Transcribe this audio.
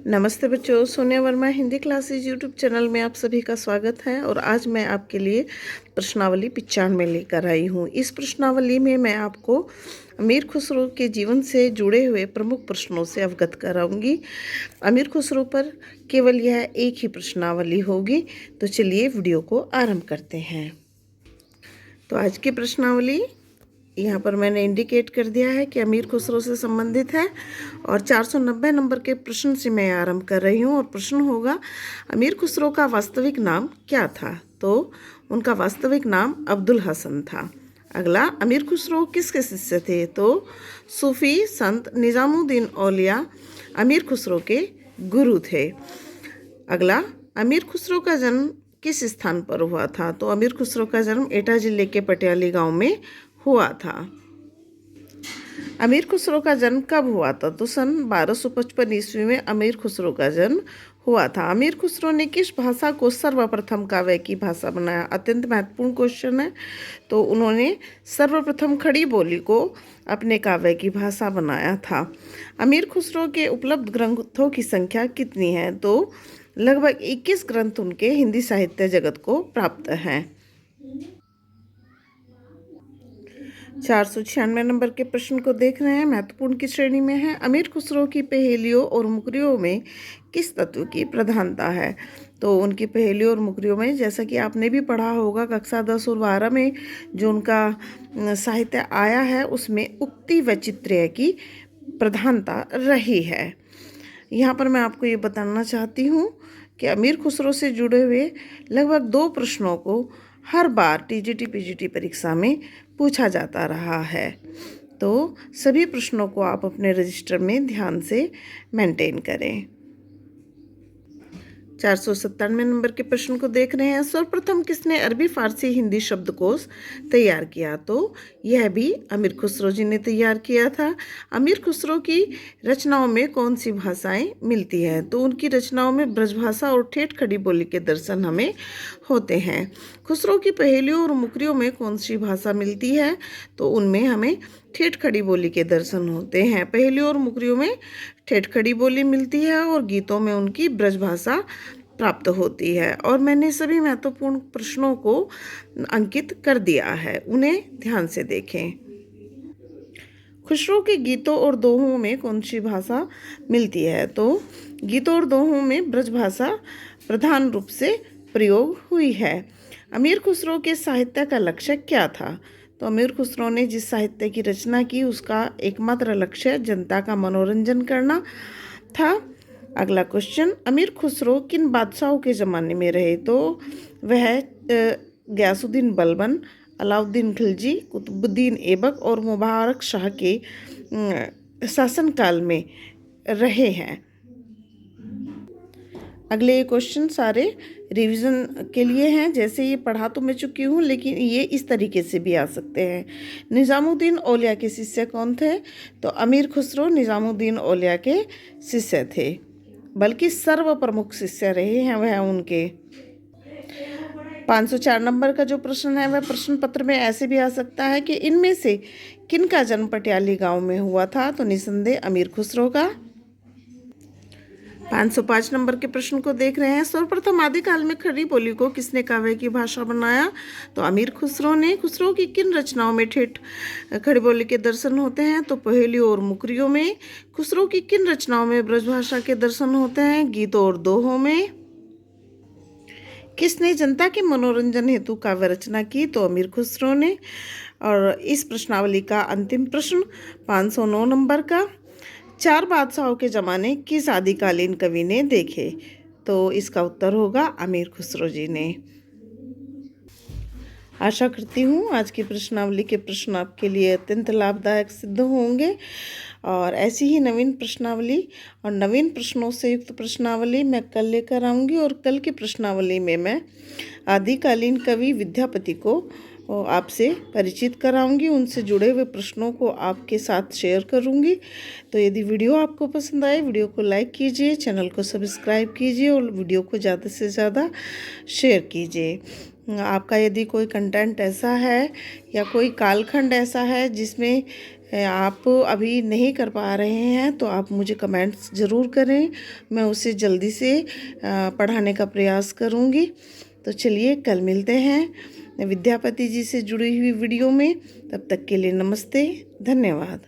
नमस्ते बच्चों, Sonia Verma Hindi classes YouTube channel में आप सभी का स्वागत है। और आज मैं आपके लिए प्रश्नावली 95 लेकर आई हूँ। इस प्रश्नावली में मैं आपको अमीर खुसरो के जीवन से जुड़े हुए प्रमुख प्रश्नों से अवगत कराऊंगी। अमीर खुसरो पर केवल यह एक ही प्रश्नावली होगी। तो चलिए वीडियो को आरंभ करते हैं। तो आज की प्रश्नावली यहाँ पर मैंने इंडिकेट कर दिया है कि अमीर खुसरो से संबंधित है और 490 नंबर के प्रश्न से मैं आरंभ कर रही हूँ। और प्रश्न होगा, अमीर खुसरो का वास्तविक नाम क्या था? तो उनका वास्तविक नाम अब्दुल हसन था। अगला, अमीर खुसरो किसके शिष्य थे? तो सूफी संत निज़ामुद्दीन औलिया अमीर खुसरो के गुरु थे। अगला, अमीर खुसरो का जन्म किस स्थान पर हुआ था? तो अमीर खुसरो का जन्म एटा जिले के पटियाली गांव में हुआ था। अमीर खुसरो का जन्म कब हुआ था? तो सन 1255 ईस्वी में अमीर खुसरो का जन्म हुआ था। अमीर खुसरो ने किस भाषा को सर्वप्रथम काव्य की भाषा बनाया? अत्यंत महत्वपूर्ण क्वेश्चन है। तो उन्होंने सर्वप्रथम खड़ी बोली को अपने काव्य की भाषा बनाया था। अमीर खुसरो के उपलब्ध ग्रंथों की संख्या कितनी है? तो लगभग 21 ग्रंथ उनके हिंदी साहित्य जगत को प्राप्त हैं। 496 नंबर के प्रश्न को देख रहे हैं, महत्वपूर्ण की श्रेणी में है। अमीर खुसरो की पहेलियों और मुकरियों में किस तत्व की प्रधानता है? तो उनकी पहेलियों और मुकरियों में, जैसा कि आपने भी पढ़ा होगा कक्षा 10 और 12 में, जो उनका साहित्य आया है उसमें उक्ति व चित्रण की प्रधानता रही है। यहाँ पर मैं आपको ये बताना चाहती हूँ कि अमीर खुसरो से जुड़े हुए लगभग 2 प्रश्नों को हर बार टीजीटी पीजीटी परीक्षा में पूछा जाता रहा है। तो सभी प्रश्नों को आप अपने रजिस्टर में ध्यान से मेंटेन करें। 497 नंबर के प्रश्न को देख रहे हैं, सर्वप्रथम किसने अरबी फारसी हिंदी शब्दकोश तैयार किया? तो यह भी अमीर खुसरो जी ने तैयार किया था। अमीर खुसरो की रचनाओं में कौन सी भाषाएं मिलती हैं? तो उनकी रचनाओं में ब्रजभाषा और ठेठ खड़ी बोली के दर्शन हमें होते हैं। खुसरो की पहेलियों और मुकरियों में कौन सी भाषा मिलती है? तो उनमें हमें ठेठ खड़ी बोली के दर्शन होते हैं। पहेलियों और मुकरियों में ठेठ खड़ी बोली मिलती है और गीतों में उनकी ब्रजभाषा प्राप्त होती है। और मैंने सभी महत्वपूर्ण प्रश्नों को अंकित कर दिया है, उन्हें ध्यान से देखें। खुसरो के गीतों और दोहों में कौन सी भाषा मिलती है? तो गीतों और दोहों में ब्रजभाषा प्रधान रूप से प्रयोग हुई है। अमीर खुसरो के साहित्य का लक्ष्य क्या था? तो अमीर खुसरो ने जिस साहित्य की रचना की उसका एकमात्र लक्ष्य जनता का मनोरंजन करना था। अगला क्वेश्चन, अमीर खुसरो किन बादशाहों के ज़माने में रहे? तो वह गयासुद्दीन बलबन, अलाउद्दीन खिलजी, कुतुबुद्दीन ऐबक और मुबारक शाह के शासनकाल में रहे हैं। अगले क्वेश्चन सारे रिवीजन के लिए हैं। जैसे ये पढ़ा तो मैं चुकी हूँ, लेकिन ये इस तरीके से भी आ सकते हैं। निज़ामुद्दीन औलिया के शिष्य कौन थे? तो अमीर खुसरो निज़ामुद्दीन औलिया के शिष्य थे, बल्कि सर्व प्रमुख शिष्य रहे हैं वह उनके। 504 नंबर का जो प्रश्न है वह प्रश्न पत्र में ऐसे भी आ सकता है कि इनमें से किन का जन्म पटियाली गांव में हुआ था? तो निसंदेह अमीर खुसरो का। 505 नंबर के प्रश्न को देख रहे हैं, सर्वप्रथम आदिकाल में खड़ी बोली को किसने काव्य की भाषा बनाया? तो अमीर खुसरो ने। खुसरो की किन रचनाओं में ठेठ खड़ी बोली के दर्शन होते हैं? तो पहेलियों और मुकरियों में। खुसरो की किन रचनाओं में ब्रजभाषा के दर्शन होते हैं? गीतों और दोहों में। किसने जनता के मनोरंजन हेतु काव्य रचना की? तो अमीर खुसरो ने। और इस प्रश्नावली का अंतिम प्रश्न 509 नंबर का, 4 बादशाहों के ज़माने किस आदिकालीन कवि ने देखे? तो इसका उत्तर होगा अमीर खुसरो जी ने। आशा करती हूँ आज की प्रश्नावली के प्रश्न आपके लिए अत्यंत लाभदायक सिद्ध होंगे। और ऐसी ही नवीन प्रश्नावली और नवीन प्रश्नों से युक्त प्रश्नावली मैं कल लेकर आऊँगी। और कल की प्रश्नावली में मैं आदिकालीन कवि विद्यापति को आपसे परिचित कराऊंगी, उनसे जुड़े हुए प्रश्नों को आपके साथ शेयर करूंगी। तो यदि वीडियो आपको पसंद आए, वीडियो को लाइक कीजिए, चैनल को सब्सक्राइब कीजिए और वीडियो को ज़्यादा से ज़्यादा शेयर कीजिए। आपका यदि कोई कंटेंट ऐसा है या कोई कालखंड ऐसा है जिसमें आप अभी नहीं कर पा रहे हैं तो आप मुझे कमेंट्स ज़रूर करें, मैं उसे जल्दी से पढ़ाने का प्रयास करूँगी। तो चलिए कल मिलते हैं विद्यापति जी से जुड़ी हुई वीडियो में। तब तक के लिए नमस्ते, धन्यवाद।